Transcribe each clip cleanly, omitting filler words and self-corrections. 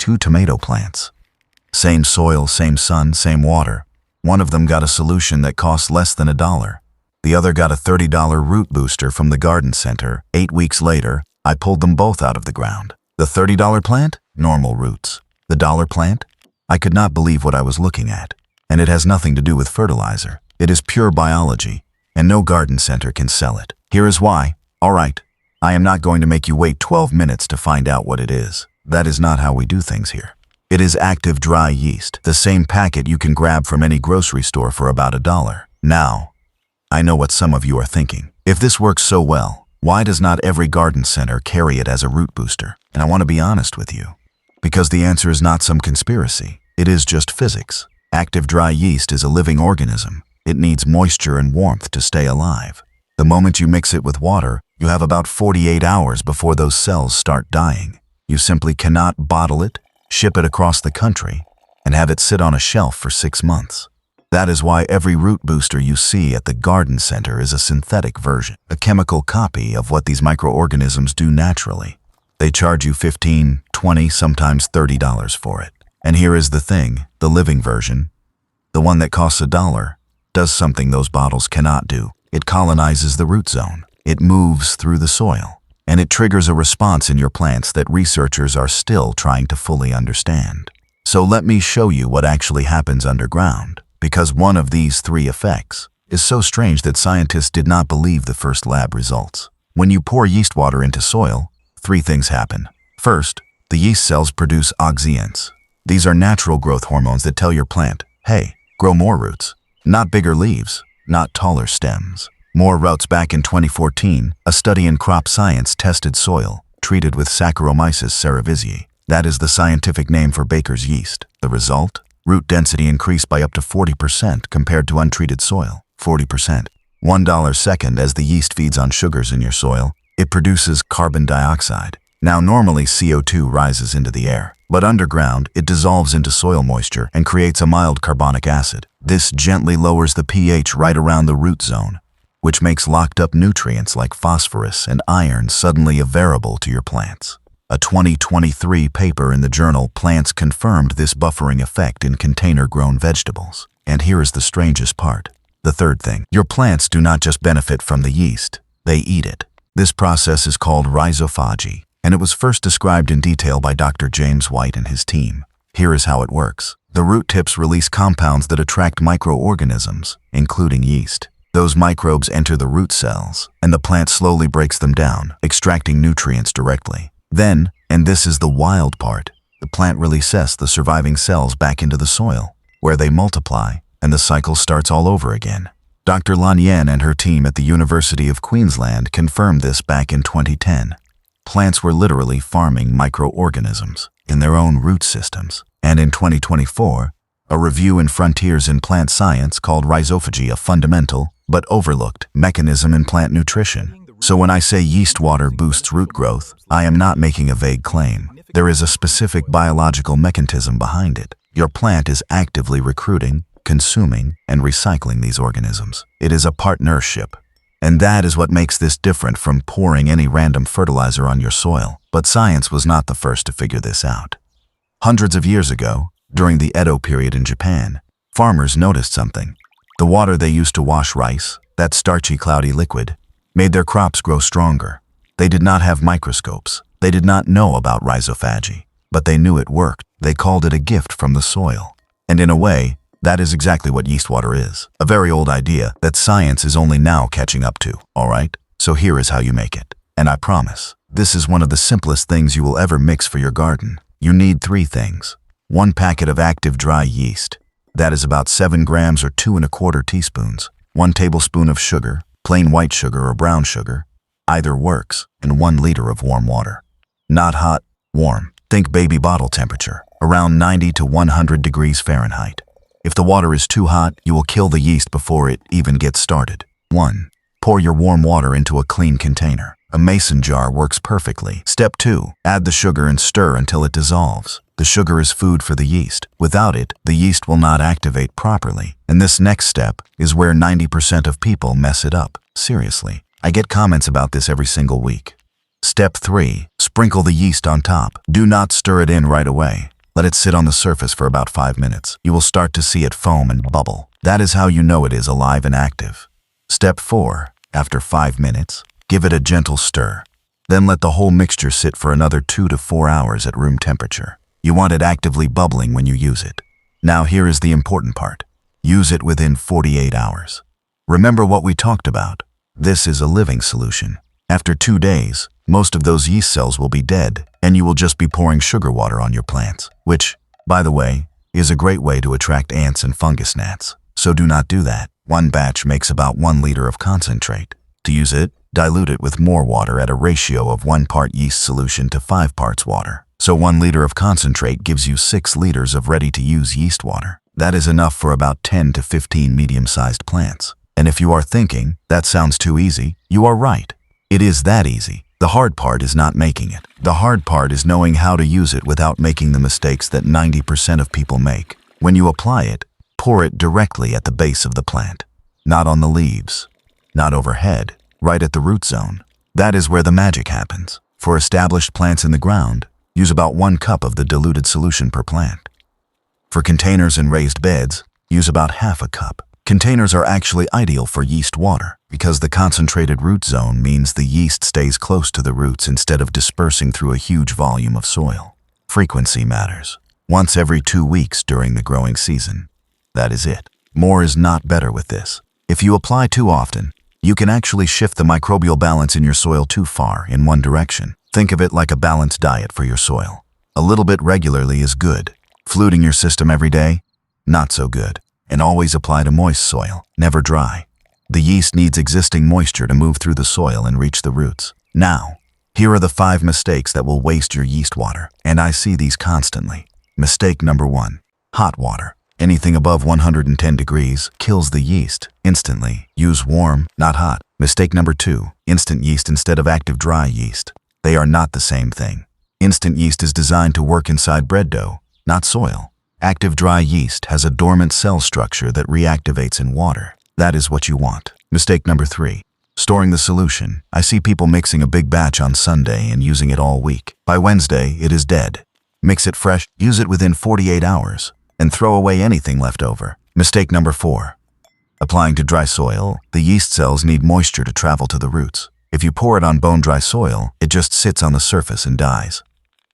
two tomato plants. Same soil, same sun, same water. One of them got a solution that cost less than $1. The other got a $30 root booster from the garden center. 8 weeks later, I pulled them both out of the ground. The $30 plant? Normal roots. The dollar plant? I could not believe what I was looking at. And it has nothing to do with fertilizer. It is pure biology, and no garden center can sell it. Here is why. All right, I am not going to make you wait 12 minutes to find out what it is. That is not how we do things here. It is active dry yeast, the same packet you can grab from any grocery store for about $1. Now, I know what some of you are thinking. If this works so well, why does not every garden center carry it as a root booster? And I want to be honest with you. Because the answer is not some conspiracy. It is just physics. Active dry yeast is a living organism. It needs moisture and warmth to stay alive. The moment you mix it with water, you have about 48 hours before those cells start dying. You simply cannot bottle it, ship it across the country, and have it sit on a shelf for 6 months. That is why every root booster you see at the garden center is a synthetic version, a chemical copy of what these microorganisms do naturally. They charge you $15, $20, sometimes $30 for it. And here is the thing, the living version, the one that costs $1, does something those bottles cannot do. It colonizes the root zone. It moves through the soil. And it triggers a response in your plants that researchers are still trying to fully understand. So let me show you what actually happens underground, because one of these 3 effects is so strange that scientists did not believe the first lab results. When you pour yeast water into soil, 3 things happen. First, the yeast cells produce auxins. These are natural growth hormones that tell your plant, hey, grow more roots. Not bigger leaves, not taller stems. More roots. Back in 2014, a study in crop science tested soil, treated with Saccharomyces cerevisiae. That is the scientific name for baker's yeast. The result? Root density increased by up to 40% compared to untreated soil. 40%. $1 second. As the yeast feeds on sugars in your soil, it produces carbon dioxide. Now normally CO2 rises into the air, but underground it dissolves into soil moisture and creates a mild carbonic acid. This gently lowers the pH right around the root zone, which makes locked up nutrients like phosphorus and iron suddenly available to your plants. A 2023 paper in the journal Plants confirmed this buffering effect in container-grown vegetables. And here is the strangest part. The third thing. Your plants do not just benefit from the yeast, they eat it. This process is called rhizophagy, and it was first described in detail by Dr. James White and his team. Here is how it works. The root tips release compounds that attract microorganisms, including yeast. Those microbes enter the root cells, and the plant slowly breaks them down, extracting nutrients directly. Then, and this is the wild part, the plant releases the surviving cells back into the soil, where they multiply, and the cycle starts all over again. Dr. Lanyen and her team at the University of Queensland confirmed this back in 2010. Plants were literally farming microorganisms in their own root systems. And in 2024, a review in Frontiers in Plant Science called rhizophagy a fundamental, but overlooked, mechanism in plant nutrition. So when I say yeast water boosts root growth, I am not making a vague claim. There is a specific biological mechanism behind it. Your plant is actively recruiting, consuming, and recycling these organisms. It is a partnership. And that is what makes this different from pouring any random fertilizer on your soil. But science was not the first to figure this out. Hundreds of years ago, during the Edo period in Japan, farmers noticed something. The water they used to wash rice, that starchy, cloudy liquid, made their crops grow stronger. They did not have microscopes. They did not know about rhizophagy, but they knew it worked. They called it a gift from the soil. And in a way, that is exactly what yeast water is. A very old idea that science is only now catching up to, all right? So here is how you make it. And I promise, this is one of the simplest things you will ever mix for your garden. You need 3 things. 1 packet of active dry yeast. That is about 7 grams or 2 1/4 teaspoons. 1 tablespoon of sugar, plain white sugar or brown sugar. Either works. And 1 liter of warm water. Not hot, warm. Think baby bottle temperature, around 90 to 100 degrees Fahrenheit. If the water is too hot, you will kill the yeast before it even gets started. 1. Pour your warm water into a clean container. A mason jar works perfectly. Step 2. Add the sugar and stir until it dissolves. The sugar is food for the yeast. Without it, the yeast will not activate properly. And this next step is where 90% of people mess it up. Seriously. I get comments about this every single week. Step 3. Sprinkle the yeast on top. Do not stir it in right away. Let it sit on the surface for about 5 minutes. You will start to see it foam and bubble. That is how you know it is alive and active. Step 4. After 5 minutes, give it a gentle stir. Then let the whole mixture sit for another 2 to 4 hours at room temperature. You want it actively bubbling when you use it. Now here is the important part. Use it within 48 hours. Remember what we talked about. This is a living solution. After 2 days, most of those yeast cells will be dead, and you will just be pouring sugar water on your plants, which, by the way, is a great way to attract ants and fungus gnats. So do not do that. One batch makes about 1 liter of concentrate. To use it, dilute it with more water at a ratio of 1 part yeast solution to 5 parts water. So 1 liter of concentrate gives you 6 liters of ready-to-use yeast water. That is enough for about 10 to 15 medium-sized plants. And if you are thinking, that sounds too easy, you are right. It is that easy. The hard part is not making it. The hard part is knowing how to use it without making the mistakes that 90% of people make. When you apply it, pour it directly at the base of the plant. Not on the leaves. Not overhead. Right at the root zone. That is where the magic happens. For established plants in the ground, use about 1 cup of the diluted solution per plant. For containers and raised beds, use about half a cup. Containers are actually ideal for yeast water because the concentrated root zone means the yeast stays close to the roots instead of dispersing through a huge volume of soil. Frequency matters. Once every 2 weeks during the growing season. That is it. More is not better with this. If you apply too often, you can actually shift the microbial balance in your soil too far in one direction. Think of it like a balanced diet for your soil. A little bit regularly is good. Fluting your system every day? Not so good. And always apply to moist soil, never dry. The yeast needs existing moisture to move through the soil and reach the roots. Now, here are the 5 mistakes that will waste your yeast water, and I see these constantly. Mistake number 1. Hot water. Anything above 110 degrees kills the yeast instantly. Use warm, not hot. Mistake number 2. Instant yeast instead of active dry yeast. They are not the same thing. Instant yeast is designed to work inside bread dough, not soil. Active dry yeast has a dormant cell structure that reactivates in water. That is what you want. Mistake number 3. Storing the solution. I see people mixing a big batch on Sunday and using it all week. By Wednesday, it is dead. Mix it fresh, use it within 48 hours, and throw away anything left over. Mistake number 4. Applying to dry soil, the yeast cells need moisture to travel to the roots. If you pour it on bone-dry soil, it just sits on the surface and dies.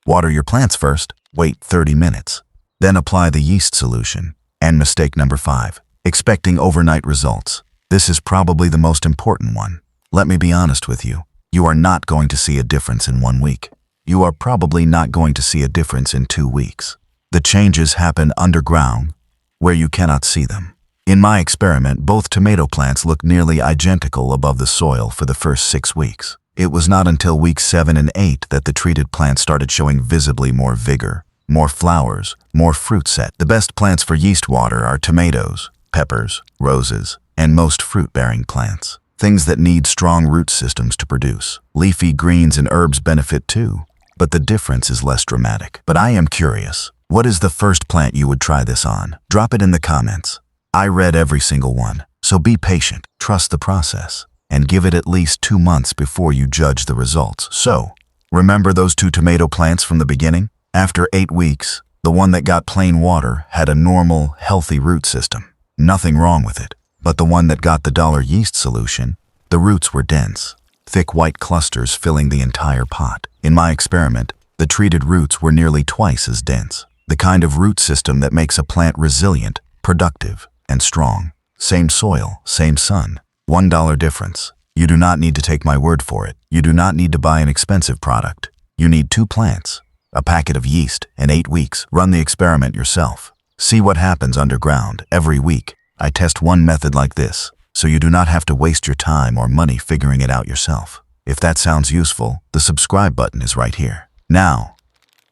Water your plants first, wait 30 minutes. Then apply the yeast solution. And mistake number 5. Expecting overnight results. This is probably the most important one. Let me be honest with you. You are not going to see a difference in 1 week. You are probably not going to see a difference in 2 weeks. The changes happen underground, where you cannot see them. In my experiment, both tomato plants looked nearly identical above the soil for the first 6 weeks. It was not until weeks 7 and 8 that the treated plants started showing visibly more vigor, more flowers, more fruit set. The best plants for yeast water are tomatoes, peppers, roses, and most fruit-bearing plants. Things that need strong root systems to produce. Leafy greens and herbs benefit too, but the difference is less dramatic. But I am curious, what is the first plant you would try this on? Drop it in the comments. I read every single one, so be patient, trust the process, and give it at least 2 months before you judge the results. So, remember those 2 tomato plants from the beginning? After 8 weeks, the one that got plain water had a normal, healthy root system. Nothing wrong with it. But the one that got the $1 yeast solution, the roots were dense, thick white clusters filling the entire pot. In my experiment, the treated roots were nearly twice as dense. The kind of root system that makes a plant resilient, productive, and strong. Same soil, same sun. $1 difference. You do not need to take my word for it. You do not need to buy an expensive product. You need 2 plants, a packet of yeast, and 8 weeks. Run the experiment yourself. See what happens underground. Every week, I test one method like this, so you do not have to waste your time or money figuring it out yourself. If that sounds useful, the subscribe button is right here. Now,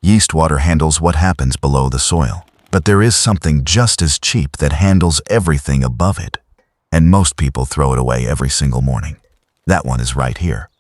yeast water handles what happens below the soil, but there is something just as cheap that handles everything above it, and most people throw it away every single morning. That one is right here.